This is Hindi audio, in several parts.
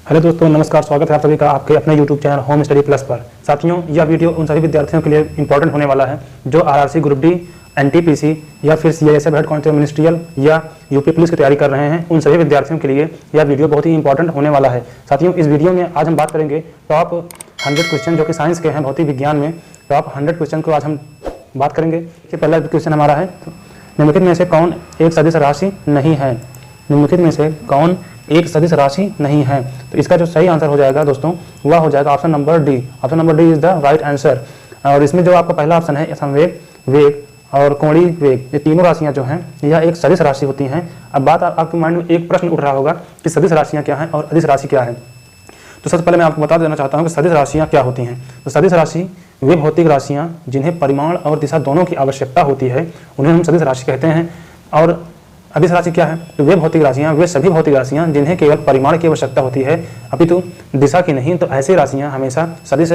हेलो दोस्तों, नमस्कार। स्वागत है आप सभी का आपके अपने YouTube channel home study plus पर। साथियों, यह वीडियो उन सभी विद्यार्थियों के लिए इंपॉर्टेंट होने वाला है जो आरआरसी ग्रुप डी, एनटीपीसी या फिर सीआईएसएफ हेड कांस्टेबल मिनिस्ट्रियल या यूपी पुलिस की तैयारी कर रहे हैं। उन सभी विद्यार्थियों के लिए यह वीडियो बहुत ही इंपॉर्टेंट होने वाला है। साथियों, इस वीडियो में आज हम बात करेंगे टॉप 100 क्वेश्चन जो कि साइंस के हैं, भौतिक विज्ञान में टॉप 100 क्वेश्चन को आज हम बात करेंगे। पहला क्वेश्चन हमारा है, निम्नलिखित में से कौन एक सदिश राशि नहीं है? निम्नलिखित में से कौन एक सदिश राशि नहीं है? तो इसका जो सही आंसर हो जाएगा दोस्तों, वह हो जाएगा option number D. Option number D is the right answer. और इसमें जो आपका पहला ऑप्शन है, संवेग, वेग और कोणीय वेग, ये तीनों राशियां जो हैं यह एक सदिश राशि होती हैं। अब बात आपके माइंड में एक प्रश्न उठ रहा होगा कि सदिश राशियां क्या हैं और अदिश राशि क्या है। तो सबसे पहले मैं आपको बता देना चाहता हूं कि सदिश राशियां क्या होती हैं। तो सदिश राशि वे भौतिक राशियां जिन्हें परिमाण और दिशा दोनों की आवश्यकता होती है, उन्हें हम सदिश राशि कहते हैं। और अदिश राशि क्या है? तो वे भौतिक राशियां, वे सभी भौतिक राशियां जिन्हें केवल परिमाण की आवश्यकता होती है अपितु दिशा की नहीं। तो ऐसी राशियां हमेशा सदिश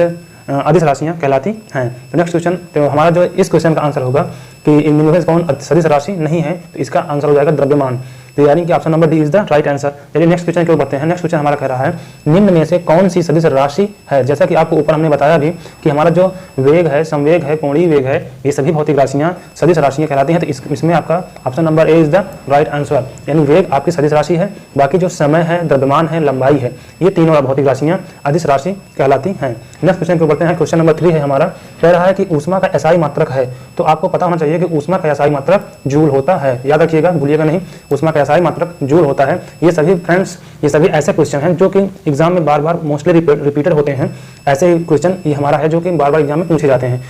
अदिश राशियां कहलाती हैं। तो नेक्स्ट क्वेश्चन, तो हमारा जो इस क्वेश्चन का आंसर होगा कि इनमें से कौन सदिश राशि नहीं है, तो इसका आंसर हो जाएगा द्रव्यमान। तो यानी कि option number D is the right answer. चलिए नेक्स्ट क्वेश्चन की ओर बढ़ते हैं। नेक्स्ट क्वेश्चन हमारा कह रहा है, निम्न में से कौन सी सदिश राशि है? जैसा कि आपको ऊपर हमने बताया भी कि हमारा जो वेग है, संवेग है, कोणीय वेग है, ये सभी भौतिक राशियां सदिश राशियां कहलाती हैं। तो इसमें आपका option number A is the right answer. यानी वेग आपकी सदिश राशि है, बाकी जो समय है, द्रव्यमान है, लंबाई है, ये तीनों भौतिक राशियां अदिश राशि कहलाती हैं। नेक्स्ट क्वेश्चन को बढ़ते हैं। क्वेश्चन नंबर 3 है हमारा, कह रहा है कि ऊष्मा का एसआई मात्रक है। तो आपको पता होना चाहिए कि ऊष्मा का एसआई मात्रक जूल होता है। याद रखिएगा, भूलिएगा नहीं, ऊष्मा का एसआई मात्रक जूल होता है। ये सभी फ्रेंड्स, ये सभी ऐसे क्वेश्चन हैं जो कि एग्जाम में बार बार मोस्टली रिपीटेड होते हैं। ऐसे क्वेश्चन ये हमारा है जो कि बार बार एग्जाम में पूछे जाते हैं।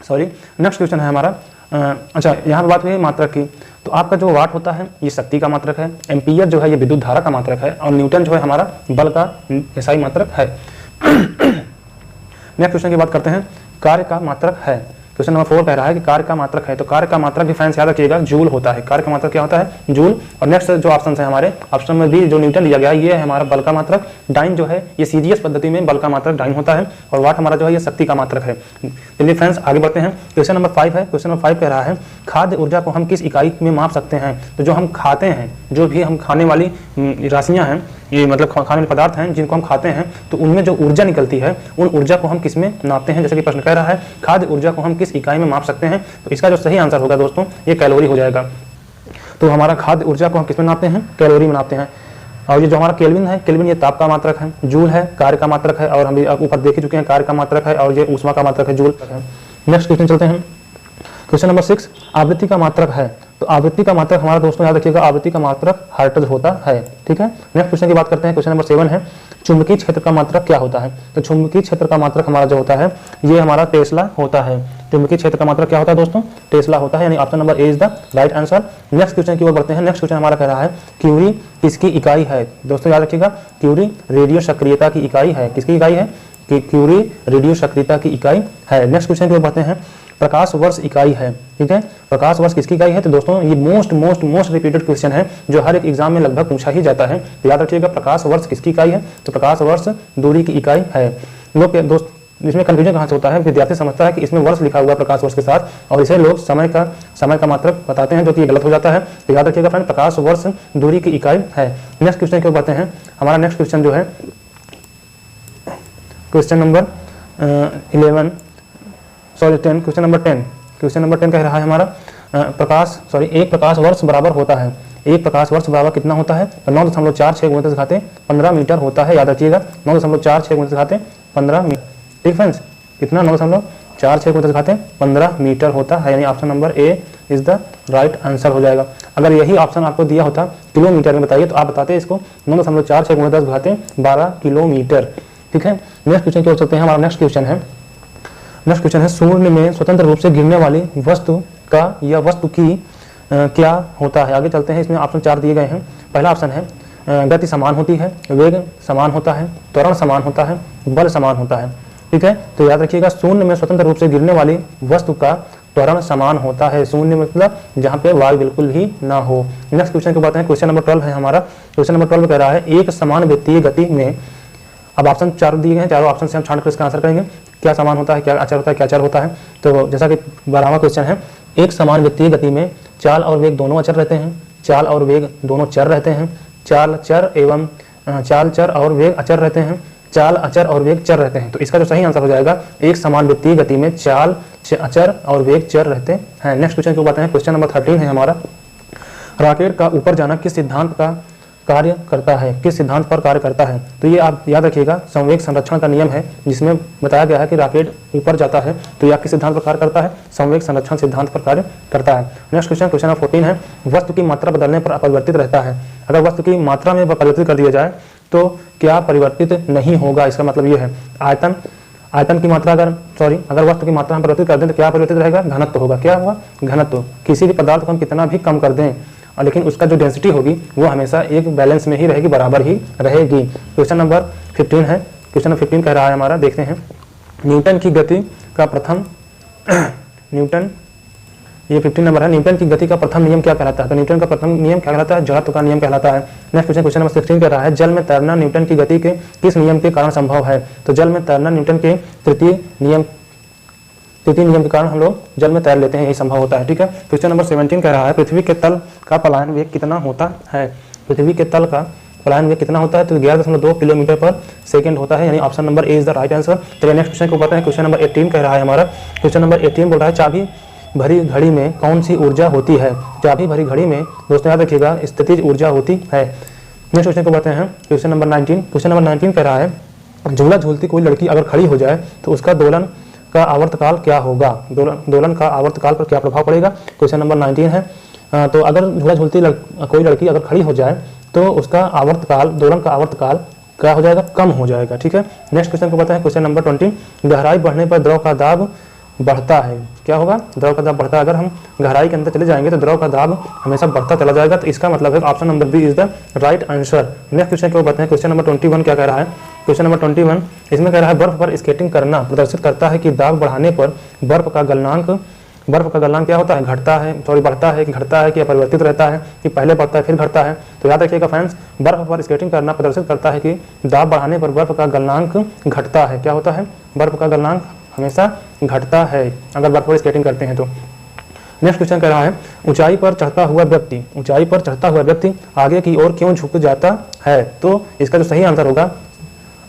सॉरी। नेक्स्ट क्वेश्चन है हमारा, अच्छा यहाँ पर बात हुई है मात्रक की। तो आपका जो वाट होता है ये शक्ति का मात्रक है, एम्पियर जो है ये विद्युत धारा का मात्रक है, और न्यूटन जो है हमारा बल का एसआई मात्रक है। नेक्स्ट क्वेश्चन की बात करते हैं, कार्य का मात्रक है। क्वेश्चन नंबर 4 कह रहा है कि कार्य का मात्रक है। तो कार्य का मात्रक डिफरेंस याद रखिएगा, जूल होता है। कार्य का मात्रक क्या होता है? जूल। और नेक्स्ट जो ऑप्शन है हमारे, ऑप्शन में बी जो न्यूटन लिया गया है, ये है हमारा बल का मात्रक। डाइन जो है ये सीजीएस पद्धति में बल का मात्रक डाइन होता है, और वाट हमारा जो है ये शक्ति का मात्रक है। चलिए फ्रेंड्स आगे बढ़ते हैं। क्वेश्चन नंबर 5 है। क्वेश्चन नंबर 5 कह रहा है, खाद्य ऊर्जा को हम किस इकाई में माप सकते हैं? तो जो हम खाते हैं, जो भी हम खाने वाली राशियां हैं, ये मतलब खाने वाले पदार्थ हैं जिनको हम खाते हैं, तो उनमें जो ऊर्जा निकलती है उन ऊर्जा को हम किस में नापते हैं? जैसे कि प्रश्न कह रहा है, खाद्य ऊर्जा को हम किस इकाई में माप सकते हैं? तो इसका जो सही आंसर होगा दोस्तों, ये कैलोरी हो जाएगा। तो हमारा खाद्य ऊर्जा को हम किस में नापते हैं? कैलोरी में नापते हैं। और ये जो हमारा केल्विन है, केल्विन ये ताप का मात्रक है, जूल है कार्य का मात्रक है, और हम ऊपर देख चुके हैं कार्य का मात्रक है, और ये ऊष्मा का मात्रक है, जूल है। नेक्स्ट क्वेश्चन चलते हैं। क्वेश्चन नंबर 6, आवृत्ति का मात्रक है। तो आवृत्ति का मात्रक हमारा दोस्तों याद रखिएगा, आवृत्ति का मात्रक हर्ट्ज होता है। ठीक है। नेक्स्ट क्वेश्चन की बात करते हैं। क्वेश्चन नंबर 7 है, चुंबकीय क्षेत्र का मात्रक क्या होता है? तो चुंबकीय क्षेत्र का मात्रक हमारा जो होता है ये हमारा टेस्ला होता है। चुंबकीय क्षेत्र का मात्रक क्या होता है दोस्तों? टेस्ला होता है। यानी option number A is the right answer. Next question की ओर बढ़ते हैं। नेक्स्ट क्वेश्चन हमारा कह रहा है, क्यूरी किसकी इकाई है? दोस्तों याद रखिएगा, क्यूरी रेडियो सक्रियता की इकाई है। किसकी इकाई है? कि क्यूरी रेडियो सक्रियता की इकाई है। नेक्स्ट क्वेश्चन की ओर बढ़ते हैं। प्रकाश वर्ष इकाई है। ठीक है, प्रकाश वर्ष किसकी इकाई है? तो दोस्तों ये मोस्ट रिपीटेड क्वेश्चन है जो हर एक एग्जाम में लगभग पूछा ही जाता है। तो याद रखिएगा, प्रकाश वर्ष किसकी इकाई है? तो प्रकाश वर्ष दूरी की इकाई है। लोग दोस्त इसमें कंफ्यूजन कहाँ से होता है, विद्यार्थी समझता है कि इसमें वर्ष लिखा हुआ है प्रकाश वर्ष के साथ, और इसे लोग समय का मात्रक बताते हैं, जो कि गलत हो जाता है। तो याद रखिएगा फ्रेंड, प्रकाश वर्ष दूरी की इकाई है। नेक्स्ट क्वेश्चन की ओर बढ़ते हैं। हमारा नेक्स्ट क्वेश्चन जो है question number 10, question number 10। Question number 10 कह रहा है हमारा, एक प्रकाश वर्ष बराबर होता है। एक प्रकाश वर्ष बराबर कितना होता है? तो 9.46 × 10⁻15 मीटर होता है। याद रखिएगा, 9.46 × 10⁻15 मीटर। ठीक फ्रेंड्स, कितना? 9.46 × 10⁻15 मीटर होता है। यानी option number A is the right answer हो जाएगा। अगर यही ऑप्शन आपको दिया होता किलोमीटर में बताइए, तो आप बताते इसको 9.46 × 10⁻12 किलोमीटर। ठीक है। नेक्स्ट क्वेश्चन की ओर चलते हैं। हमारा नेक्स्ट क्वेश्चन है, शून्य में स्वतंत्र रूप से गिरने वाली वस्तु का या वस्तु की क्या होता है? आगे चलते हैं। इसमें ऑप्शन 4 दिए गए हैं। पहला ऑप्शन है, गति समान होती है, वेग समान होता है, त्वरण समान होता है, बल समान होता है। ठीक है। तो याद रखिएगा, शून्य में स्वतंत्र रूप से गिरने वाली वस्तु का त्वरण समान होता है। शून्य मतलब जहाँ पे वायु बिल्कुल भी ना हो। नेक्स्ट क्वेश्चन की बात है। क्वेश्चन नंबर 12 है हमारा। क्वेश्चन नंबर 12 कह रहा है, एक समान वृत्तीय गति में, अब ऑप्शन 4 दिए गए हैं, चारों ऑप्शन से हम छांट कर इसका आंसर करेंगे। क्या समान होता है, क्या अचर होता है, क्या चर होता है? तो जैसा कि 12वां क्वेश्चन है, एक समान वृत्तीय गति में चाल और वेग दोनों अचर रहते हैं, चाल और वेग दोनों चर रहते हैं, चाल चर एवं चाल चर और वेग अचर रहते हैं, चाल अचर और वेग चर रहते हैं। तो इसका जो सही आंसर हो जाएगा, एक समान वृत्तीय गति में चाल अचर और वेग चर रहते हैं। नेक्स्ट क्वेश्चन को बताते हैं, क्वेश्चन नंबर 13 है हमारा, रॉकेट का ऊपर जाना किस सिद्धांत का कार्य करता है, किस सिद्धांत पर कार्य करता है? तो ये आप याद रखिएगा, संवेग संरक्षण का नियम है, जिसमें बताया गया है कि रॉकेट ऊपर जाता है तो यह किस सिद्धांत पर कार्य करता है? संवेग संरक्षण सिद्धांत पर कार्य करता है। नेक्स्ट क्वेश्चन, क्वेश्चन नंबर 14 है, वस्तु की मात्रा बदलने पर अपरिवर्तित रहता है। अगर वस्तु की मात्रा में परिवर्तित कर दिया जाए तो क्या परिवर्तित नहीं होगा? इसका मतलब ये है, आयतन की मात्रा अगर वस्तु की मात्रा हम परिवर्तित कर दें तो क्या परिवर्तित रहेगा? घनत्व होगा। क्या होगा? घनत्व। किसी भी पदार्थ को हम कितना भी कम कर दें लेकिन उसका जो डेंसिटी होगी वो हमेशा एक बैलेंस में ही रहेगी, बराबर ही रहेगी। क्वेश्चन नंबर 15 है, क्वेश्चन नंबर 15 कह रहा है हमारा, देखते हैं, न्यूटन की गति का प्रथम ये 15 नंबर है, न्यूटन की गति का प्रथम नियम क्या कहलाता है? तो न्यूटन का प्रथम नियम क्या कहलाता है? जड़त्व का नियम कहलाता है। नेक्स्ट क्वेश्चन, क्वेश्चन नंबर 16 कह रहा है, जल में तैरना न्यूटन की गति के किस नियम के कारण संभव है? तो जल में तैरना न्यूटन के तृतीय नियम के कारण हम लोग जल में तैर लेते हैं, यही संभव होता है। ठीक है। क्वेश्चन नंबर 17 कह रहा है, पृथ्वी के तल का पलायन वेग कितना होता है? पृथ्वी के तल का पलायन वेग कितना होता है? तो 11.2 किलोमीटर पर सेकंड होता है, यानी option number A is the right answer. चलिए नेक्स्ट क्वेश्चन को बताते हैं, क्वेश्चन नंबर 18 कह रहा है हमारा, क्वेश्चन नंबर 18 बोल रहा है, चाबी भरी घड़ी में कौन सी ऊर्जा होती है? चाबी भरी घड़ी में दोस्तों याद रखिएगा स्थितिज ऊर्जा होती है। नेक्स्ट क्वेश्चन को बताते हैं, क्वेश्चन नंबर 19, क्वेश्चन नंबर 19 कह रहा है, झूला झूलती कोई लड़की अगर खड़ी हो जाए तो उसका दोलन का आवर्तकाल क्या होगा? दोलन का आवर्तकाल पर क्या प्रभाव पड़ेगा? क्वेश्चन नंबर 19 है। तो अगर झूला झूलती कोई लड़की अगर खड़ी हो जाए तो उसका आवर्तकाल, दोलन का आवर्तकाल क्या हो जाएगा? कम हो जाएगा। ठीक है। नेक्स्ट क्वेश्चन को बताते हैं, क्वेश्चन नंबर 20, गहराई बढ़ने पर द्रव का दाब बढ़ता है। क्या होगा? द्रव का दाब बढ़ता है। अगर हम गहराई के अंदर चले जाएंगे तो द्रव का दाब हमेशा बढ़ता चला जाएगा, तो इसका मतलब है option number B is the right answer. Next question को बताते हैं, क्वेश्चन नंबर 21 क्या कह रहा है? क्वेश्चन नंबर 21 इसमें कह रहा है, बर्फ पर स्केटिंग करना प्रदर्शित करता है कि दाब बढ़ाने पर बर्फ का गलनांक क्या होता है? घटता है, बढ़ता है कि घटता है कि अपरिवर्तित रहता है कि पहले बढ़ता है फिर घटता है? तो याद रखिएगा फ्रेंड्स, बर्फ पर स्केटिंग करना प्रदर्शित करता है कि दाब बढ़ाने पर बर्फ का गलनांक घटता है। क्या होता है? बर्फ का गलनांक हमेशा घटता है अगर बर्फ पर स्केटिंग करते हैं तो। नेक्स्ट क्वेश्चन कह रहा है, ऊंचाई पर चढ़ता हुआ व्यक्ति आगे की ओर क्यों झुक जाता है? तो इसका जो सही आंसर होगा,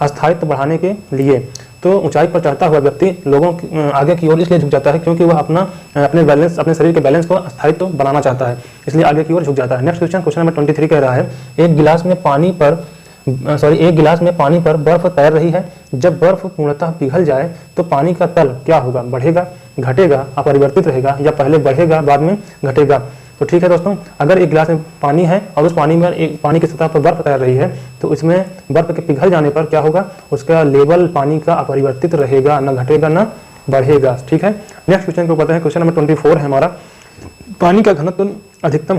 अस्थायित्व बढ़ाने के लिए। तो ऊंचाई पर चढ़ता हुआ व्यक्ति आगे की ओर इसलिए झुक जाता है क्योंकि वह अपने शरीर के बैलेंस को अस्थायित्व बनाना चाहता है, इसलिए आगे की ओर झुक जाता है। नेक्स्ट क्वेश्चन, क्वेश्चन नंबर 23 कह रहा है, एक गिलास में पानी पर बर्फ तैर रही है। जब बर्फ पूर्णतः पिघल जाए तो पानी का तल क्या होगा? बढ़ेगा, घटेगा, अपरिवर्तित रहेगा या पहले बढ़ेगा बाद में घटेगा? तो ठीक है दोस्तों, अगर एक गिलास में पानी है और उस पानी की सतह पर बर्फ तैर रही है तो इसमें बर्फ के पिघल जाने पर क्या होगा? उसका लेवल पानी का अपरिवर्तित रहेगा, न घटेगा न बढ़ेगा। ठीक है। नेक्स्ट क्वेश्चन को पता है, क्वेश्चन नंबर 24 है हमारा, पानी का घनत्व अधिकतम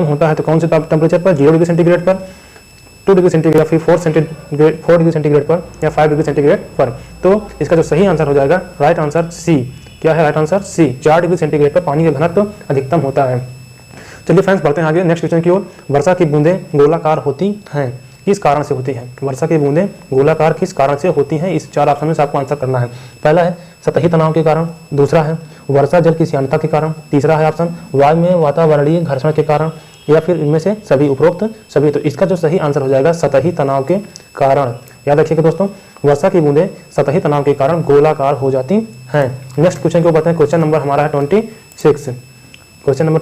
होता है। तो कौन से टेम्परेचर पर? 0 डिग्री सेंटीग्रेड पर, 2 डिग्री सेंटीग्रेड, फिर 4 डिग्री सेंटीग्रेड पर या 5 डिग्री सेंटीग्रेड पर? तो इसका जो सही आंसर हो जाएगा, राइट आंसर सी। क्या है right answer? C. 4 degree centigrade पर पानी का घनत्व अधिकतम होता है। चलिए फ्रेंड्स बढ़ते हैं आगे नेक्स्ट क्वेश्चन की ओर। वर्षा की बूंदें गोलाकार होती हैं, किस कारण से होती हैं? वर्षा की बूंदें गोलाकार किस कारण से होती हैं? इस 4 ऑप्शन में से आपको आंसर करना है। पहला है सतही तनाव के कारण, दूसरा है वर्षा जल की श्यानता के कारण, तीसरा है ऑप्शन वायु में वातावरणीय घर्षण के कारण, या फिर इनमें से सभी, उपरोक्त सभी। तो इसका जो सही आंसर हो जाएगा, सतही तनाव के कारण। याद रखिएगा दोस्तों, वर्षा की बूंदें सतही तनाव के कारण गोलाकार हो जाती हैं। नेक्स्ट क्वेश्चन को बताते हैं, क्वेश्चन नंबर हमारा है 26। क्वेश्चन नंबर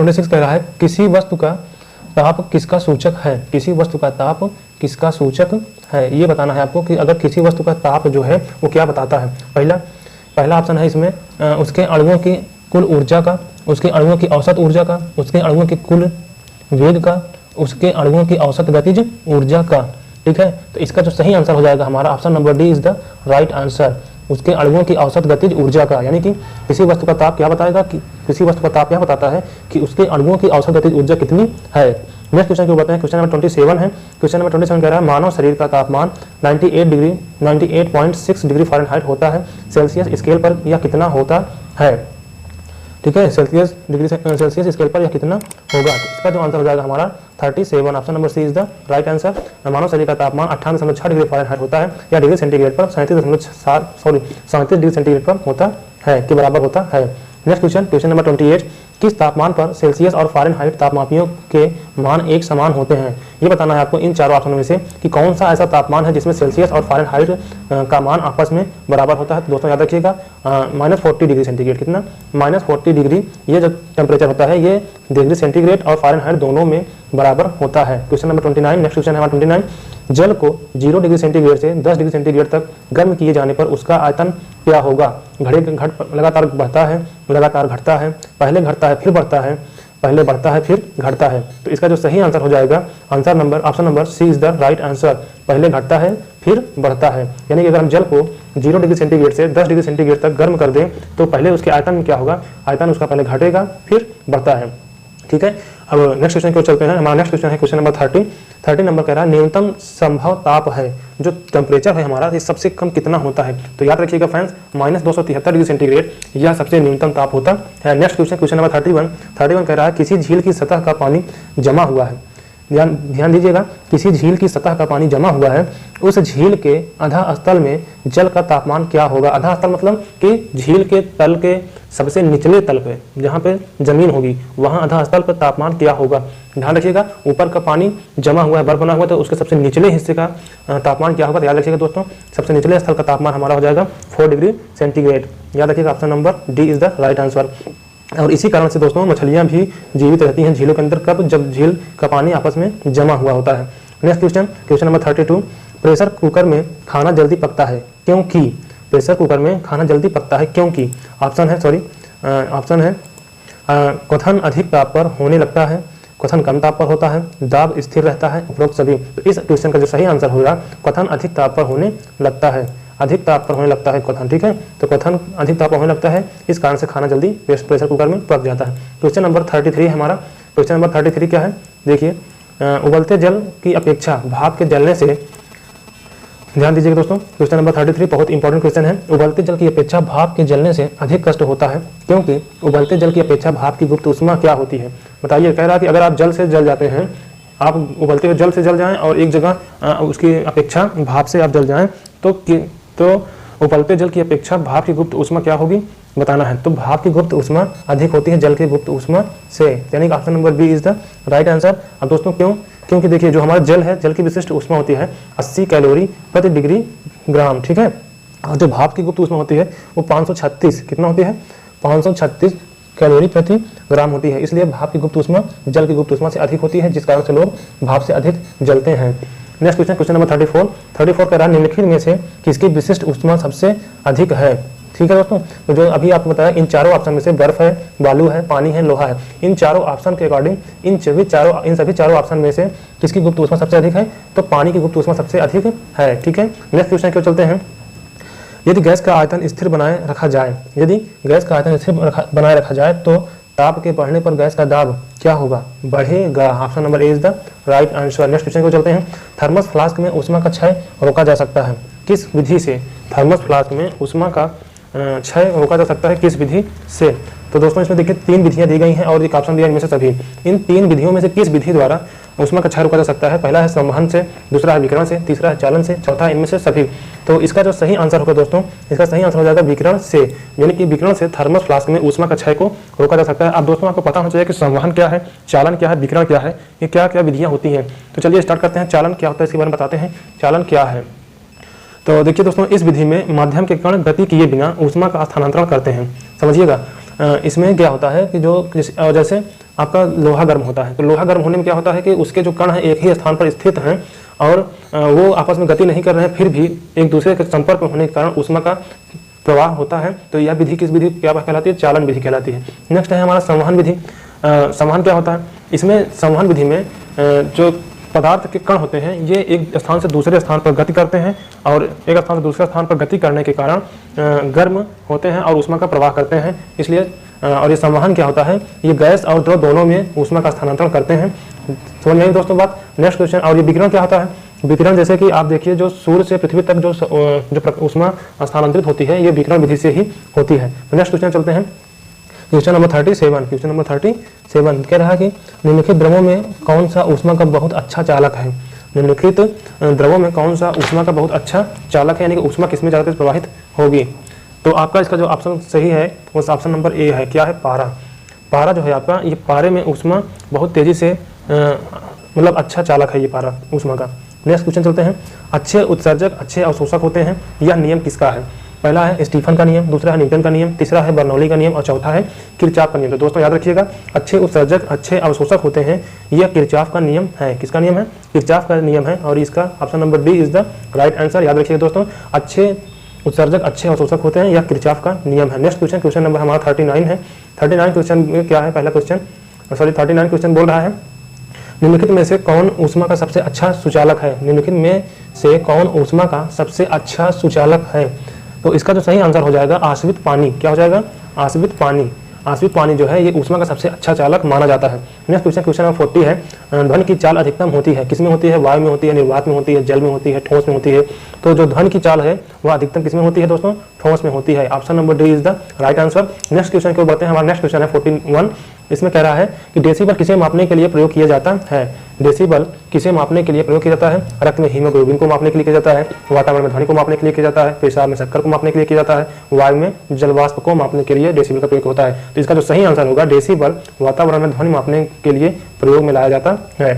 26 कह रहा है, किसी वस्तु का ताप किसका सूचक है? किसी वस्तु का ताप किसका सूचक है? ये बताना है आपको कि अगर किसी वस्तु का ताप जो है वो क्या बताता है। पहला ऑप्शन है इसमें उसके अणुओं की कुल ऊर्जा का, उसके अणुओं की औसत ऊर्जा का, उसके अणुओं की कुल वेग का, उसके अणुओं की औसत गतिज ऊर्जा का। ठीक है। तो इसका जो सही आंसर हो जाएगा हमारा option number D is the right answer, उसके अणुओं की औसत गतिज ऊर्जा का। यानी कि किसी वस्तु का ताप क्या बताएगा कि किसी वस्तु का ताप क्या बताता है कि उसके अणुओं की औसत गतिज ऊर्जा कितनी है। नेक्स्ट क्वेश्चन को बताते हैं, क्वेश्चन नंबर 27 है। क्वेश्चन नंबर 27 कह रहा है, मानव शरीर का तापमान 98.6 डिग्री फ़ारेनहाइट होता है, सेल्सियस स्केल पर यह कितना होता है? ठीक है, सेल्सियस स्केल पर यह कितना होगा? तो इसका जो आंसर हो जाएगा हमारा 37, option number C is the right answer. मानव शरीर का तापमान 98.6 डिग्री फ़ारेनहाइट होता है या डिग्री सेंटीग्रेड पर 37 डिग्री सेंटीग्रेड पर होता है के बराबर होता है। नेक्स्ट क्वेश्चन, क्वेश्चन नंबर 28, किस तापमान पर सेल्सियस और फ़ारेनहाइट तापमापियों के मान एक समान होते हैं। ये बताना है आपको इन चारों ऑप्शनों में से कि कौन सा ऐसा तापमान है जिसमें सेल्सियस और फ़ारेनहाइट का मान आपस में बराबर होता है। तो दोस्तों याद रखिएगा -40 डिग्री सेंटीग्रेड, कितना -40 डिग्री ये जो टेम्परेचर होता है ये डिग्री सेंटीग्रेड और फ़ारेनहाइट दोनों में बराबर होता है। क्वेश्चन नंबर 29, नेक्स्ट क्वेश्चन है हमारा 29। जल को 0 डिग्री सेंटीग्रेड से 10 डिग्री सेंटीग्रेड तक गर्म किए जाने पर उसका आयतन क्या होगा। लगातार बढ़ता है, लगातार घटता है, पहले घटता है फिर बढ़ता है, पहले बढ़ता है फिर घटता है। तो इसका जो सही आंसर हो जाएगा option number C is the right answer. पहले घटता है फिर बढ़ता है, यानी कि अगर हम जल को 0 डिग्री सेंटीग्रेड से 10 डिग्री सेंटीग्रेड तक गर्म कर दें तो पहले उसके आयतन में क्या होगा, आयतन उसका पहले घटेगा फिर बढ़ता है। ठीक है, अब नेक्स्ट क्वेश्चन की ओर चलते हैं। हमारा नेक्स्ट क्वेश्चन है क्वेश्चन नंबर 30 नंबर कह रहा है न्यूनतम संभव ताप है, जो टेम्परेचर है हमारा ये सबसे कम कितना होता है। तो याद रखिएगा फ्रेंड्स -273 डिग्री सेंटीग्रेड यह सबसे न्यूनतम ताप होता है। नेक्स्ट क्वेश्चन नंबर 31 कह रहा है किसी झील की सतह का पानी जमा हुआ है। ध्यान दीजिएगा, किसी झील की सतह का पानी जमा हुआ है, उस झील के अधा स्थल में जल का तापमान क्या होगा। अधा स्थल मतलब कि झील के तल के सबसे निचले तल पे जहाँ पे जमीन होगी वहाँ अधा स्थल पर तापमान क्या होगा। ध्यान रखिएगा, ऊपर का पानी जमा हुआ है, बर्फ बना हुआ है, तो उसके सबसे निचले हिस्से का तापमान क्या होगा। तो याद रखिएगा दोस्तों, सबसे निचले स्थल का तापमान हमारा हो जाएगा 4 डिग्री सेंटीग्रेड। याद रखिएगा option number D is the right answer. और इसी कारण से दोस्तों मछलियां भी जीवित रहती हैं झीलों के अंदर, कब, जब झील का पानी आपस में जमा हुआ होता है। Next question number 32, pressure cooker में खाना जल्दी पकता है क्योंकि। प्रेशर कुकर में खाना जल्दी पकता है क्योंकि ऑप्शन है क्वथन अधिक ताप पर होने लगता है, क्वथन कम ताप पर होता है, दाब स्थिर रहता है, उपरोक्त सभी। तो इस क्वेश्चन का जो सही आंसर होगा क्वथन अधिक ताप पर होने लगता है, अधिक ताप पर होने लगता है क्वथन। ठीक है, तो क्वथन अधिक ताप पर होने लगता है, इस कारण से खाना जल्दी प्रेशर कुकर में पक जाता है। क्वेश्चन नंबर 33 है हमारा। क्वेश्चन नंबर 33 क्या है, देखिए, उबलते जल की अपेक्षा भाप के जलने से, ध्यान दीजिएगा दोस्तों, क्वेश्चन नंबर 33 बहुत इंपॉर्टेंट क्वेश्चन है। उबलते जल की अपेक्षा भाप के जलने से अधिक कष्ट होता है क्योंकि उबलते जल की अपेक्षा भाप की गुप्त ऊष्मा क्या होती है। बताइए, कह रहा है कि अगर आप जल से जल जाते हैं, आप उबलते हुए जल से जल जाएं और एक जगह उसकी अपेक्षा भाप से आप जल जाएं तो उबलते जल की अपेक्षा भाप की गुप्त ऊष्मा क्या होगी बताना है। तो भाप की गुप्त ऊष्मा अधिक होती है जल की गुप्त ऊष्मा से, यानी कि option number B is the right answer. अब दोस्तों क्योंकि देखिए जो हमारा जल है, जल की विशिष्ट ऊष्मा होती है 80 कैलोरी प्रति डिग्री ग्राम। ठीक है, और जो भाप की गुप्त ऊष्मा होती है वो 536 कितना होती है, 536 कैलोरी प्रति ग्राम होती है। इसलिए भाप की गुप्त ऊष्मा जल की गुप्त ऊष्मा से अधिक होती है, जिस कारण से लोग भाप से अधिक जलते हैं। नेक्स्ट क्वेश्चन नंबर 34 कह रहा है निम्नलिखित में से किसकी विशिष्ट ऊष्मा सबसे अधिक है। ठीक है दोस्तों, तो जो अभी आपको बताया इन चारों ऑप्शन में से बर्फ है, बालू है, पानी है, लोहा है, इन चारों ऑप्शन के अकॉर्डिंग इन सभी चारों ऑप्शन में से किसकी गुप्त ऊष्मा सबसे अधिक है, तो पानी की गुप्त ऊष्मा सबसे अधिक है। ठीक है, नेक्स्ट क्वेश्चन की ओर चलते हैं। यदि गैस का आयतन स्थिर बनाए रखा जाए तो ताप के बढ़ने पर गैस का दाब क्या होगा, बढ़ेगा। Option number A is the right answer. Next question को चलते हैं। थर्मस फ्लास्क में ऊष्मा का क्षय रोका जा सकता है किस विधि से। थर्मस फ्लास्क में ऊष्मा का क्षय रोका जा सकता है किस विधि से। तो दोस्तों इसमें देखिए 3 विधियां दी गई हैं और एक ऑप्शन दिया इनमें से सभी। इन 3 विधियों में से किस विधि द्वारा ऊष्मा का क्षय रोका जा सकता है। पहला है संवहन से, दूसरा है विकिरण से, तीसरा है चालन से, चौथा है इनमें से सभी। तो इसका जो सही आंसर होगा दोस्तों, इसका सही आंसर हो जाएगा विकिरण से, यानी कि विकिरण से थर्मस फ्लास्क में ऊष्मा का क्षय को रोका जा सकता है। अब दोस्तों आपको पता होना चाहिए कि संवहन क्या है, चालन क्या है, विकिरण क्या है, ये क्या क्या विधियां होती हैं। तो चलिए स्टार्ट करते हैं। चालन क्या होता है इसके बारे में बताते हैं, चालन क्या है। तो देखिए दोस्तों, इस विधि में माध्यम के कण गति किए बिना ऊष्मा का स्थानांतरण करते हैं। समझिएगा, इसमें क्या होता है कि जैसे आपका लोहा गर्म होता है, तो लोहा गर्म होने में क्या होता है कि उसके जो कण हैं एक ही स्थान पर स्थित हैं और वो आपस में गति नहीं कर रहे हैं, फिर भी एक दूसरे के संपर्क में होने के कारण ऊष्मा का प्रवाह होता है। तो यह विधि किस विधि क्या कहलाती है, चालन विधि कहलाती है। नेक्स्ट है हमारा संवहन विधि। संवहन क्या होता है, इसमें संवहन विधि में जो पदार्थ के कण होते हैं ये एक स्थान से दूसरे स्थान पर गति करते हैं और एक स्थान से दूसरे स्थान पर गति करने के कारण गर्म होते हैं और ऊष्मा का प्रवाह करते हैं। इसलिए और ये संवहन क्या होता है, ये गैस और द्रव दोनों में ऊष्मा का स्थानांतरण करते हैं। समझ में आई दोस्तों बात। नेक्स्ट क्वेश्चन, और ये विकिरण क्या होता है। विकिरण जैसे कि आप देखिए जो सूर्य से पृथ्वी तक जो ऊष्मा स्थानांतरित होती है ये विकिरण विधि से ही होती है। नेक्स्ट क्वेश्चन चलते हैं। क्वेश्चन नंबर 37 कह रहा है कि निम्नलिखित द्रवों में कौन सा ऊष्मा का बहुत अच्छा चालक है। निम्नलिखित द्रवों में कौन सा ऊष्मा का बहुत अच्छा चालक है, यानी कि ऊष्मा किसमें ज़्यादा प्रवाहित होगी। तो आपका इसका जो ऑप्शन सही है वो ऑप्शन नंबर ए है, क्या है, पारा। पारा जो है आपका, ये पारे में ऊष्मा बहुत तेजी से मतलब अच्छा चालक है ये पारा ऊष्मा का। नेक्स्ट क्वेश्चन चलते हैं, अच्छे उत्सर्जक अच्छे अवशोषक होते हैं, यह नियम किसका है? पहला है स्टीफन का नियम, दूसरा है न्यूटन का नियम, तीसरा है बर्नौली का नियम और चौथा है किरचॉफ का नियम। तो दोस्तों याद रखिएगा, अच्छे उत्सर्जक अच्छे अवशोषक होते हैं, यह किरचॉफ का नियम है। किसका नियम है? किरचॉफ का नियम है और इसका option number D is the right answer. याद रखिएगा दोस्तों, अच्छे उत्सर्जक अच्छे अवशोषक होते हैं, यह किरचॉफ का नियम है। नेक्स्ट क्वेश्चन, क्वेश्चन नंबर हमारा 39 है। 39 क्वेश्चन में क्या है? पहला क्वेश्चन 39 क्वेश्चन बोल रहा है, निम्नलिखित में से कौन ऊष्मा का सबसे अच्छा सुचालक है? निम्नलिखित में से कौन ऊष्मा का सबसे अच्छा सुचालक है? तो इसका जो सही आंसर हो जाएगा आश्रित पानी। क्या हो जाएगा? आश्रित पानी। आश्रित पानी जो है ये ऊष्मा का सबसे अच्छा चालक माना जाता है। नेक्स्ट क्वेश्चन, क्वेश्चन नंबर 40 है, ध्वनि की चाल अधिकतम होती है, किसमें होती है? वायु में होती है, निर्वात में होती है, जल में होती है, ठोस में होती है। तो जो ध्वनि की चाल है वह अधिकतम किसमें होती है दोस्तों? ठोस में होती है। Option number D is the right answer. Next question को बढ़ते हैं, हमारा नेक्स्ट क्वेश्चन है 41। इसमें कह रहा है कि डेसिबल किसे मापने के लिए प्रयोग किया जाता है? डेसिबल किसे मापने के लिए प्रयोग किया जाता है? रक्त में हीमोग्लोबिन को मापने के लिए किया जाता है, वातावरण में ध्वनि को मापने के लिए किया जाता है, पेशाब में शक्कर को मापने के लिए किया जाता है, वायु में जलवाष्प को मापने के लिए डेसिबल का प्रयोग होता है। तो इसका जो सही आंसर होगा डेसिबल वातावरण में ध्वनि मापने के लिए प्रयोग में लाया जाता है।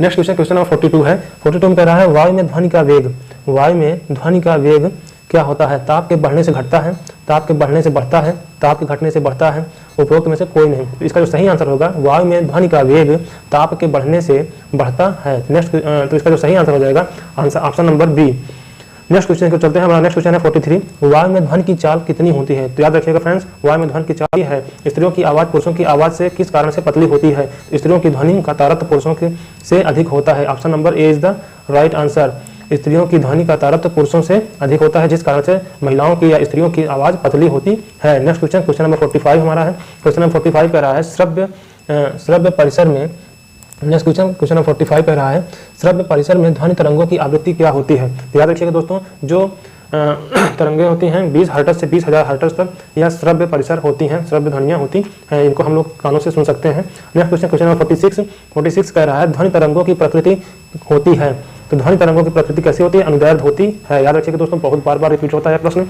नेक्स्ट क्वेश्चन, क्वेश्चन नंबर 42 है। 42 में कह रहा है वायु में ध्वनि का वेग, वायु में ध्वनि का वेग क्या होता है? ताप के बढ़ने से घटता है, ताप के बढ़ने से बढ़ता है, ताप के घटने से बढ़ता है, उपरोक्त में से कोई नहीं। तो इसका जो सही आंसर होगा वायु में ध्वनि का वेग ताप के बढ़ने से बढ़ता है। नेक्स्ट तो इसका जो सही आंसर हो जाएगा answer option number B. Next question को चलते हैं, हमारा नेक्स्ट क्वेश्चन है 43, वायु में ध्वनि की चाल कितनी होती है? तो याद रखिएगा फ्रेंड्स, वायु में ध्वनि की चाल है स्त्रियों की आवाज पुरुषों की आवाज से किस कारण से पतली होती है? स्त्रियों की ध्वनि का तारतम्य पुरुषों के से अधिक होता है। Option number A is the right answer. स्त्रियों की ध्वनि का तारतम्य पुरुषों से अधिक होता है, जिस कारण से महिलाओं की या स्त्रियों की आवाज पतली होती है। नेक्स्ट क्वेश्चन, क्वेश्चन नंबर 45 हमारा है। क्वेश्चन नंबर 45 कह रहा है श्रव्य परिसर में, नेक्स्ट क्वेश्चन क्वेश्चन नंबर 45 कह रहा है श्रव्य परिसर में ध्वनि तरंगों की आवृत्ति क्या होती है? तो याद रखिएगा दोस्तों, जो तरंगें होती हैं 20 हर्ट्ज से 20,000 हर्ट्ज तक, यह श्रव्य परिसर होती हैं, श्रव्य ध्वनियाँ होती हैं, इनको हम लोग कानों से सुन सकते हैं। नेक्स्ट क्वेश्चन, क्वेश्चन नंबर 46 कह रहा है ध्वनि तरंगों की प्रकृति होती है। तो ध्वनि तरंगों की प्रकृति कैसी होती है? अनुदैर्ध्य होती है। याद रखिएगा दोस्तों, बहुत बार रिपीट होता है प्रश्न।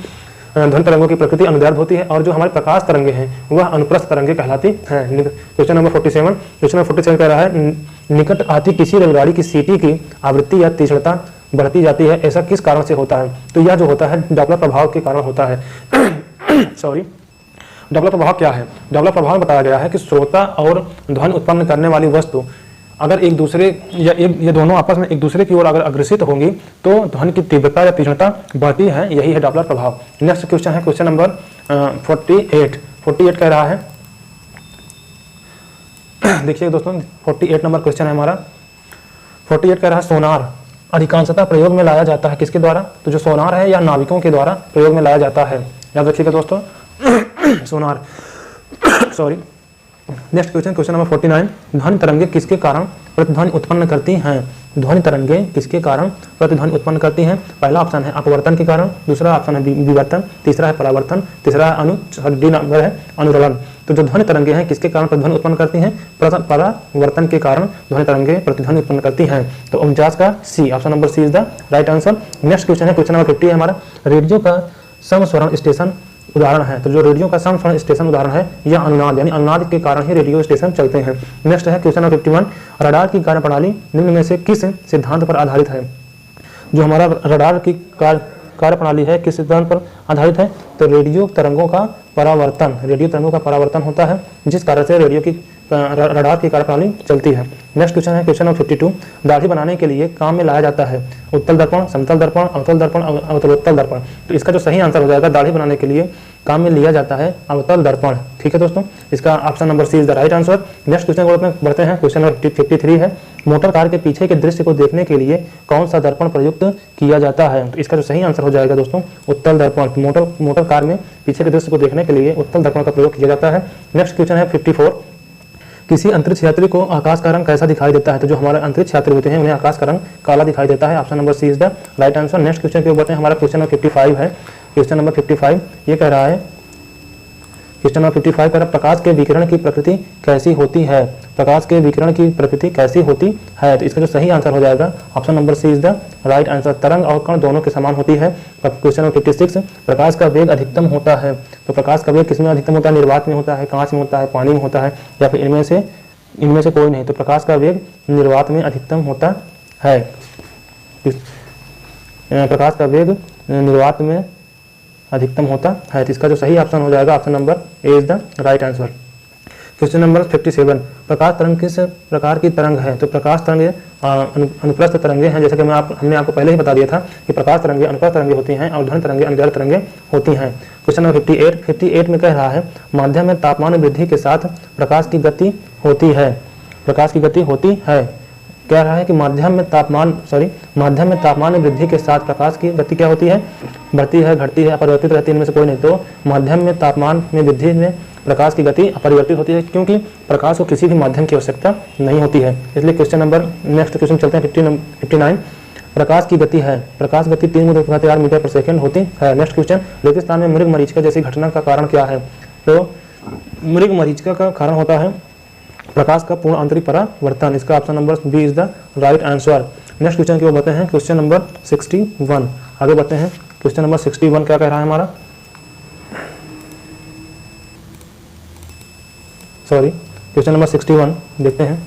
ध्वनि तरंगों की प्रकृति अनुदैर्ध्य होती है और जो हमारे प्रकाश तरंगे हैं वह अनुप्रस्थ तरंगे कहलाती हैं। क्वेश्चन नंबर 47 कह रहा है निकट आती किसी रेलगाड़ी की सीटी की आवृत्ति या तीक्ष्णता बढ़ती जाती है, ऐसा किस कारण से होता है? तो यह जो होता है डॉपलर प्रभाव के कारण होता है। सॉरी, डॉपलर प्रभाव क्या है? डॉपलर प्रभाव में बताया गया है कि श्रोता और ध्वनि उत्पन्न करने वाली वस्तु अगर एक दूसरे या ये दोनों आपस में एक दूसरे की ओर अगर अग्रसित होंगी तो ध्वनि की तीव्रता या तीक्ष्णता बढ़ती है, यही है डॉपलर प्रभाव। नेक्स्ट क्वेश्चन है क्वेश्चन नंबर 48 कह रहा है, देखिए दोस्तों 48 नंबर क्वेश्चन है हमारा। 48 कह रहा है सोनार अधिकांशतः प्रयोग में लाया जाता है किसके द्वारा? तो जो सोनार है या नाविकों के द्वारा प्रयोग में लाया जाता है। याद रखिएगा दोस्तों sonar. Sorry, next question question number 49, ध्वनि तरंगे किसके कारण प्रतिध्वनि उत्पन्न करती हैं? ध्वनि तरंगे किसके कारण प्रतिध्वनि उत्पन्न करती हैं? पहला ऑप्शन है अपवर्तन के कारण, दूसरा ऑप्शन है विवर्तन, तीसरा है परावर्तन, तीसरा डी नंबर है अनुरलन। तो जो ध्वनि तरंगे हैं किसके कारण प्रतिध्वनि उत्पन्न करती हैं? परावर्तन के कारण ध्वनि तरंगे प्रतिध्वनि उत्पन्न करती हैं। तो 49 का C, option number C is the right answer. Next question है क्वेश्चन नंबर 50 है हमारा, रेडियो का समस्वरण स्टेशन उदाहरण है। तो जो रेडियो का समस्वरण स्टेशन उदाहरण है यह अनुनाद, यानी अनुनाद के कारण ही रेडियो स्टेशन चलते हैं। नेक्स्ट है क्वेश्चन नंबर 51, रडार की कार्यप्रणाली निम्न में से किस सिद्धांत पर आधारित है? जो हमारा रडार की कार्यप्रणाली है किस सिद्धांत पर आधारित है? तो रेडियो तरंगों का परावर्तन होता है, जिस कारण से रेडियो की रडार की कार्यप्रणाली चलती है। नेक्स्ट क्वेश्चन है क्वेश्चन नंबर 52, दाढ़ी बनाने के लिए काम में लाया जाता है उत्तल दर्पण, समतल दर्पण, अवतल दर्पण, अवतलोत्तल दर्पण। तो इसका जो सही आंसर हो जाएगा दाढ़ी बनाने के लिए काम में लिया जाता है अवतल दर्पण। ठीक है दोस्तों, इसका option number C is the right answer. Next question को बढ़ते हैं, क्वेश्चन नंबर 53 है, मोटर कार के पीछे के दृश्य को देखने के लिए कौन सा दर्पण प्रयुक्त किया जाता है? तो इसका जो सही आंसर हो जाएगा दोस्तों उत्तल दर्पण। मोटर कार में पीछे के दृश्य को देखने के लिए उत्तल दर्पण का प्रयोग किया जाता है। नेक्स्ट क्वेश्चन है 54, किसी अंतरिक्ष यात्री को आकाश का रंग कैसा दिखाई देता है? तो जो हमारे अंतरिक्ष यात्री होते हैं उन्हें आकाश का रंग काला दिखाई देता है। Option number C is the right answer. Next question के ऊपर हमारा क्वेश्चन नंबर 55 है। क्वेश्चन नंबर 55 ये कह रहा है क्वेश्चन नंबर 55 कह रहा है प्रकाश के विकिरण की प्रकृति कैसी होती है, प्रकाश के विकिरण की प्रकृति कैसी होती है। तो इसका जो सही आंसर हो जाएगा option number C is the right answer. तरंग और कण दोनों के समान होती है। क्वेश्चन नंबर 56 प्रकाश का वेग अधिकतम होता है, तो प्रकाश का वेग किसमें अधिकतम होता है, निर्वात में होता है, कांच में होता है, पानी में होता है, या फिर इनमें से कोई नहीं। तो प्रकाश का वेग निर्वात में अधिकतम होता है। प्रकाश का वेग निर्वात में अधिकतम होता है। तो इसका जो सही ऑप्शन हो जाएगा option number A is the right answer. Question number 57 प्रकाश तरंग किस प्रकार की तरंग है, तो प्रकाश तरंगे अनुप्रस्थ तरंगे हैं। जैसे कि हमने आपको पहले ही बता दिया था कि प्रकाश तरंगे अनुप्रस्थ तरंगे होती हैं और ध्वनि तरंगे अनुदैर्घ्य तरंगे होती हैं। क्वेश्चन नंबर 58 में कह रहा है माध्यम में तापमान वृद्धि के साथ प्रकाश की गति होती है, प्रकाश की गति होती है। कह रहा है कि माध्यम में तापमान में वृद्धि के साथ प्रकाश की गति क्या होती है, बढ़ती है, घटती है, अपरिवर्तित रहती है, इनमें से कोई नहीं। तो माध्यम में तापमान में वृद्धि में प्रकाश की गति अपरिवर्तित होती है, क्योंकि प्रकाश को किसी भी माध्यम की आवश्यकता नहीं होती है। इसलिए क्वेश्चन नंबर नेक्स्ट क्वेश्चन चलते हैं 59 प्रकाश की गति है, प्रकाश गति 3 मीटर पर सेकंड होती है। नेक्स्ट क्वेश्चन रेगिस्तान में मृग मरीचिका जैसी घटना का कारण क्या है, तो मृग मरीचिका का कारण होता है प्रकाश का पूर्ण आंतरिक परावर्तन। इसका option number B is the right answer. Next question की ओर बढ़ते हैं, क्वेश्चन नंबर 61 आगे बढ़ते हैं। क्वेश्चन नंबर 61 क्या कह रहा है हमारा, क्वेश्चन नंबर 61 देखते हैं,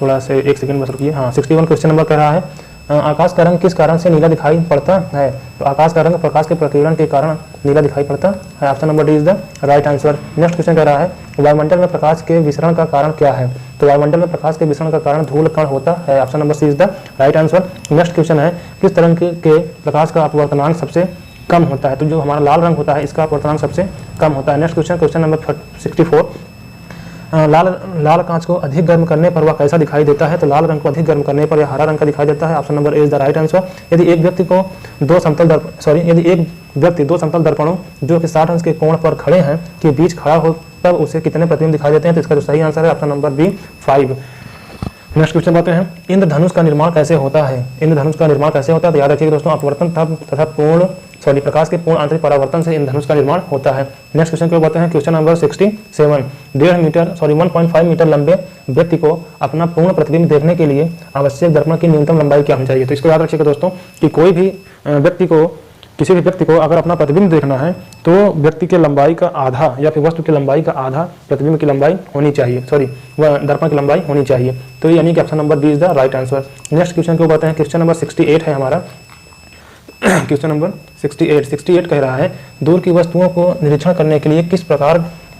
थोड़ा से एक सेकंड बस रुकिए। हाँ 61 क्वेश्चन नंबर कह रहा है आकाश का रंग किस कारण से नीला दिखाई पड़ता है, तो आकाश का रंग प्रकाश के प्रकीर्णन के कारण नीला दिखाई पड़ता है। Option number D is the right answer. Next question कह रहा है वायुमंडल में प्रकाश के विसरण का कारण क्या है, तो वायुमंडल में प्रकाश के विसरण का कारण धूल कण होता है। Option number C is the right answer. Next question है किस तरंग के प्रकाश का अपवर्तनांक सबसे कम होता है, तो जो हमारा लाल रंग होता है इसका अपवर्तनांक सबसे कम होता है। नेक्स्ट क्वेश्चन नंबर 64 लाल कांच को अधिक गर्म करने पर वह कैसा दिखाई देता है, तो लाल रंग को अधिक गर्म करने पर यह हरा रंग का दिखाई देता है। Option number A is the right answer. यदि एक व्यक्ति दो समतल दर्पणों जो कि 60 अंश के कोण पर खड़े हैं के बीच खड़ा हो तब उसे कितने प्रतिबिंब दिखाई देते हैं, तो इसका जो सही आंसर है option number B 5। Next question बातें हैं इंद्रधनुष का निर्माण कैसे होता है, इंद्रधनुष का निर्माण कैसे होता है, तो याद रखिएगा दोस्तों अपवर्तन तथा प्रकाश के पूर्ण आंतरिक परावर्तन से इंद्रधनुष का निर्माण होता है। नेक्स्ट क्वेश्चन को बातें हैं क्वेश्चन नंबर 67 1.5 मीटर लंबे व्यक्ति को अपना पूर्ण प्रतिबिंब देखने के लिए आवश्यक दर्पण की न्यूनतम लंबाई क्या होनी चाहिए, तो इसको याद रखिएगा दोस्तों कि किसी भी व्यक्ति को अगर अपना प्रतिबिंब देखना है तो व्यक्ति के लंबाई का आधा या फिर वस्तु की लंबाई का आधा प्रतिबिंब की लंबाई होनी चाहिए, वह दर्पण की लंबाई होनी चाहिए। तो यानी कि option number B is the right answer. Next question को बताते हैं क्वेश्चन नंबर 68 है हमारा। क्वेश्चन नंबर 68 कह रहा है दूर की वस्तुओं को निरीक्षण करने के लिए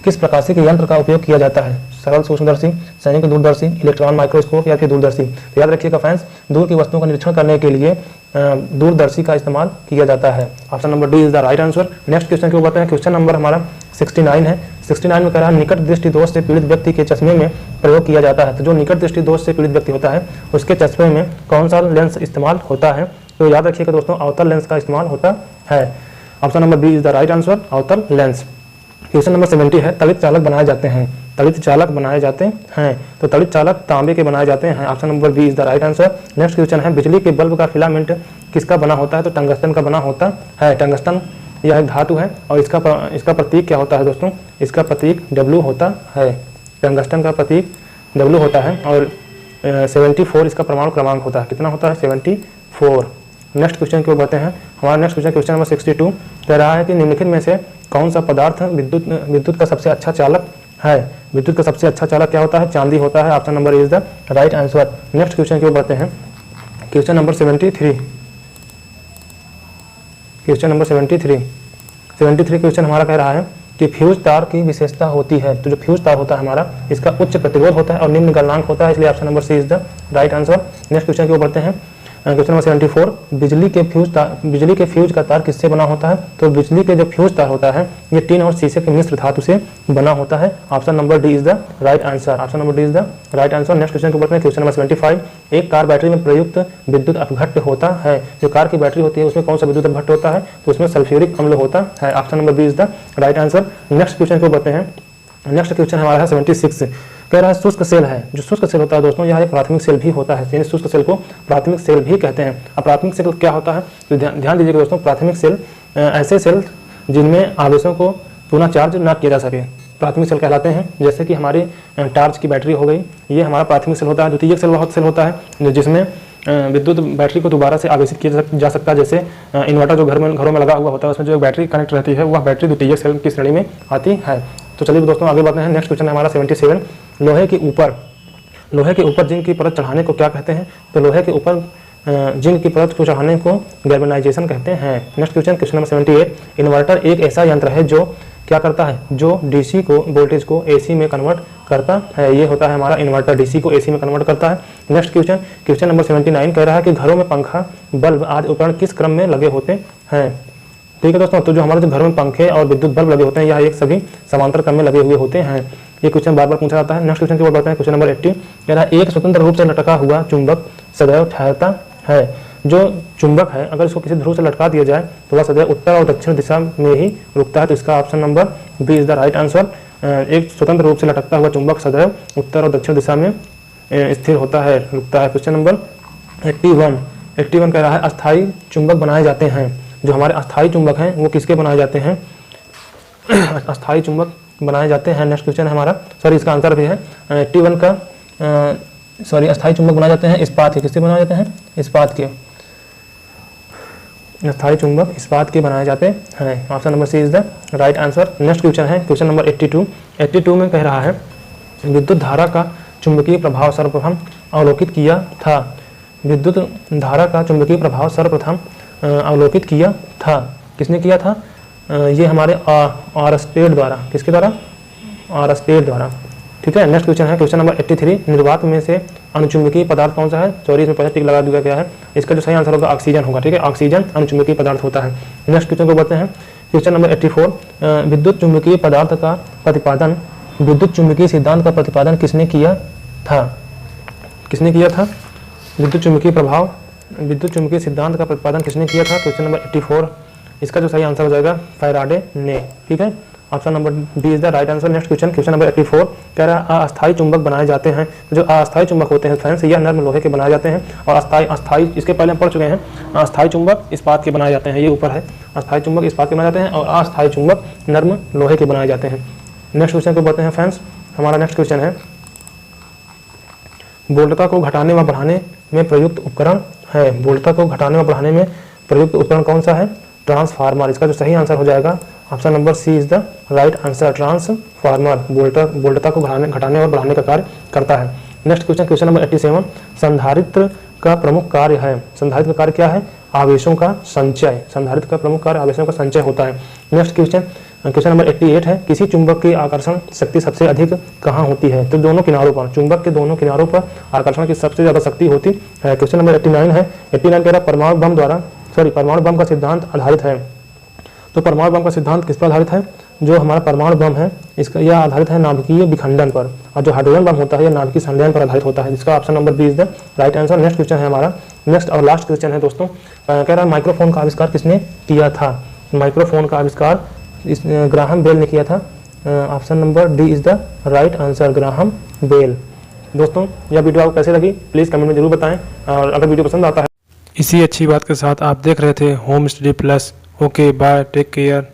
किस प्रकाशिक यंत्र का उपयोग किया जाता है, सरल सूक्ष्मदर्शी, संयुक्त दूरदर्शी, इलेक्ट्रॉन माइक्रोस्कोप या फिर दूरदर्शी। तो याद रखिएगा फ्रेंड्स दूर की वस्तुओं का निरीक्षण करने के लिए दूरदर्शी का इस्तेमाल किया जाता है। Option number D is the right answer. Next question को बताते हैं क्वेश्चन नंबर हमारा 69 है। 69 में कह रहा है निकट दृष्टि दोष से पीड़ित व्यक्ति के चश्मे में प्रयोग किया जाता है, तो जो निकट दृष्टि दोष से पीड़ित व्यक्ति होता है उसके चश्मे में कौन सा लेंस इस्तेमाल होता है, तो याद रखिएगा दोस्तों अवतल लेंस का इस्तेमाल होता है। Option number B is the right answer, अवतल लेंस। क्वेश्चन नंबर 70 है तड़ित चालक बनाए जाते हैं, तड़ित चालक बनाए जाते हैं, तो तड़ित चालक तांबे के बनाए जाते हैं। Option number B is the right answer. Next question है बिजली के बल्ब का फिलामेंट किसका बना होता है, तो टंगस्टन का बना होता है। टंगस्टन यह एक धातु है और इसका प्रतीक क्या होता है दोस्तों, इसका प्रतीक W होता है। टंगस्टन का प्रतीक W होता है और 74 इसका परमाणु क्रमांक होता है। कितना होता है 74। नेक्स्ट क्वेश्चन को बताते हैं हमारा। नेक्स्ट क्वेश्चन नंबर 62 कह रहा है कि निम्नलिखित में से कौन सा पदार्थ विद्युत का सबसे अच्छा चालक है, विद्युत का सबसे अच्छा चालक क्या होता है, चांदी होता है। Option number is the right answer. Next question को बताते हैं question number 73। Question number 73 question हमारा कह रहा है कि फ्यूज तार की विशेषता होती है, तो जो फ्यूज तार होता है हमारा इसका उच्च प्रतिरोध होता है और निम्न गलनांक होता है, इसलिए option number C is the right answer. Next question की ओर बढ़ते हैं क्वेश्चन नंबर 74 बिजली के फ्यूज का तार किससे बना होता है, तो बिजली के जो फ्यूज तार होता है ये टीन और शीशे के मिश्र धातु से बना होता है। Option number D is the right answer. Option number D is the right answer. Next question को बढ़ते हैं क्वेश्चन नंबर 75 एक कार बैटरी में प्रयुक्त विद्युत अपघट्ट होता है, जो कार की बैटरी होती है उसमें कौन सा विद्युत अपघट्ट होता है, तो उसमें सल्फ्यूरिक अम्ल होता है। Option number B is the right answer. Next question को बढ़ते हैं। नेक्स्ट क्वेश्चन हमारा है 76 कह रहा है शुष्क सेल है, जो शुष्क सेल होता है दोस्तों यह एक प्राथमिक सेल भी होता है, यानी शुष्क सेल को प्राथमिक सेल भी कहते हैं। अब प्राथमिक सेल क्या होता है, तो ध्यान दीजिएगा दोस्तों प्राथमिक सेल ऐसे सेल जिनमें आवेशों को पुनः चार्ज ना किया जा सके। प्राथमिक सेल कहलाते हैं, जैसे कि हमारी टार्च की बैटरी हो गई, ये हमारा प्राथमिक सेल होता है। द्वितीयक सेल होता है जिसमें विद्युत बैटरी को दोबारा से आवेशित किया जा सकता है। जैसे इन्वर्टर जो घरों में लगा हुआ होता है, उसमें जो बैटरी कनेक्ट रहती है, वह बैटरी द्वितीयक सेल की श्रेणी में आती है। तो चलिए दोस्तों आगे बढ़ते हैं। नेक्स्ट क्वेश्चन है हमारा 77, लोहे के ऊपर जिंक की परत चढ़ाने को क्या कहते हैं? तो लोहे के ऊपर जिंक की परत को चढ़ाने को गैल्वेनाइजेशन कहते हैं। नेक्स्ट क्वेश्चन नंबर 78, इन्वर्टर एक ऐसा यंत्र है जो क्या करता है? जो डीसी को वोल्टेज को एसी में कन्वर्ट करता है। ये होता है हमारा इन्वर्टर, डीसी को एसी में कन्वर्ट करता है। नेक्स्ट क्वेश्चन नंबर 79 कह रहा है कि घरों में पंखा, बल्ब आदि उपकरण किस क्रम में लगे होते हैं? ठीक है दोस्तों, तो जो हमारे घरों में पंखे और विद्युत बल्ब लगे होते हैं, यह एक सभी समांतर क्रम में लगे हुए होते हैं। ये क्वेश्चन बार बार पूछा जाता है। नेक्स्ट क्वेश्चन की ओर बढ़ते हैं। क्वेश्चन नंबर 80 कह रहा है एक स्वतंत्र रूप से लटका हुआ चुंबक सदैव ठहरता है। जो चुंबक है अगर इसको किसी ध्रुव से लटका दिया जाए तो वह सदैव उत्तर और दक्षिण दिशा में ही रुकता है। तो इसका option number B is the right answer. एक स्वतंत्र रूप से लटकता हुआ चुंबक सदैव उत्तर और दक्षिण दिशा में स्थिर होता है, रुकता है। क्वेश्चन नंबर 81 कह रहा है अस्थायी चुंबक बनाए जाते हैं। जो हमारे अस्थायी चुंबक हैं वो किसके बनाए जाते हैं? अस्थायी चुंबक बनाए जाते हैं। नेक्स्ट क्वेश्चन है हमारा, इसका आंसर भी है 81 का अस्थायी चुंबक बनाए जाते हैं इस्पात के। किससे बनाए जाते हैं? इस्पात के। अस्थायी चुंबक इस्पात के बनाए जाते हैं। Option number C is the right answer. Next question है क्वेश्चन नंबर 82 में कह रहा है विद्युत धारा का चुंबकीय प्रभाव सर्वप्रथम अवलोकित किया था। विद्युत धारा का चुंबकीय प्रभाव सर्वप्रथम अवलोकित किया था। किसने किया था? ये हमारे आरस्टेड द्वारा। किसके द्वारा? आरस्टेड द्वारा। ठीक है। नेक्स्ट क्वेश्चन है क्वेश्चन नंबर 83, निर्वात में से अनुचुंबकीय पदार्थ कौन सा है? इसमें पहले टिक लगा दिया गया है। इसका जो सही आंसर होगा ऑक्सीजन होगा। ठीक है, ऑक्सीजन अनुचुंबकीय पदार्थ होता है। नेक्स्ट क्वेश्चन को बढ़ते हैं। क्वेश्चन नंबर 84, विद्युत चुंबकीय पदार्थ का प्रतिपादन, विद्युत चुंबकीय सिद्धांत का प्रतिपादन किसने किया था? किसने किया था? विद्युत चुंबकीय सिद्धांत का प्रतिपादन किसने किया था? क्वेश्चन नंबर 84, इसका जो सही आंसर हो जाएगा फैराडे ने। ठीक है, option number D is the right answer. Next question number 84 कह रहा है अस्थायी चुंबक बनाए जाते हैं। जो अस्थायी चुंबक होते हैं फ्रेंड्स, यह नर्म लोहे के बनाए जाते हैं। और अस्थायी इसके पहले हम पढ़ चुके हैं, अस्थायी चुंबक इस्पात के बनाए जाते हैं। ये ऊपर है, अस्थायी चुंबक इस्पात के बनाए जाते हैं और अस्थायी चुंबक नर्म लोहे के बनाए जाते हैं। नेक्स्ट क्वेश्चन को बढ़ते हैं फ्रेंड्स। हमारा नेक्स्ट क्वेश्चन है वोल्टता को घटाने व बढ़ाने में प्रयुक्त उपकरण है। वोल्टता को घटाने व बढ़ाने में प्रयुक्त उपकरण कौन सा है? ट्रांसफार्मर। इसका जो सही आंसर हो जाएगा option number C is the right answer. Transformer वोल्टता को घटाने और बढ़ाने का कार्य करता है। नेक्स्ट क्वेश्चन नंबर 87, संधारित्र का प्रमुख कार्य है। संधारित्र का कार्य क्या है? आवेशों का संचय। संधारित्र का प्रमुख कार्य आवेशों का संचय होता है। नेक्स्ट क्वेश्चन नंबर 88 है किसी चुंबक की आकर्षण शक्ति सबसे अधिक कहाँ होती है? तो दोनों किनारों पर, चुंबक के दोनों किनारों पर आकर्षण की सबसे ज्यादा शक्ति होती है। क्वेश्चन नंबर 89 है, 89 कह रहा परमाणु बम का सिद्धांत आधारित है। तो परमाणु बम का सिद्धांत किस पर आधारित है? जो हमारा परमाणु बम है इसका यह आधारित है नाभिकीय विखंडन पर, और जो हाइड्रोजन बम होता है यह नाभिकीय संलयन पर आधारित होता है। जिसका option number B is the right answer. Next question है हमारा, नेक्स्ट और लास्ट क्वेश्चन है दोस्तों, कह रहा है माइक्रोफोन का आविष्कार किसने किया था? माइक्रोफोन का आविष्कार इस ग्राहम बेल ने किया था। Option number D is the right answer, Graham Bell. दोस्तों यह वीडियो आपको कैसे लगी प्लीज़ कमेंट में जरूर बताएं, और अगर वीडियो पसंद आता है। इसी अच्छी बात के साथ आप देख रहे थे home study plus. Okay bye, take care.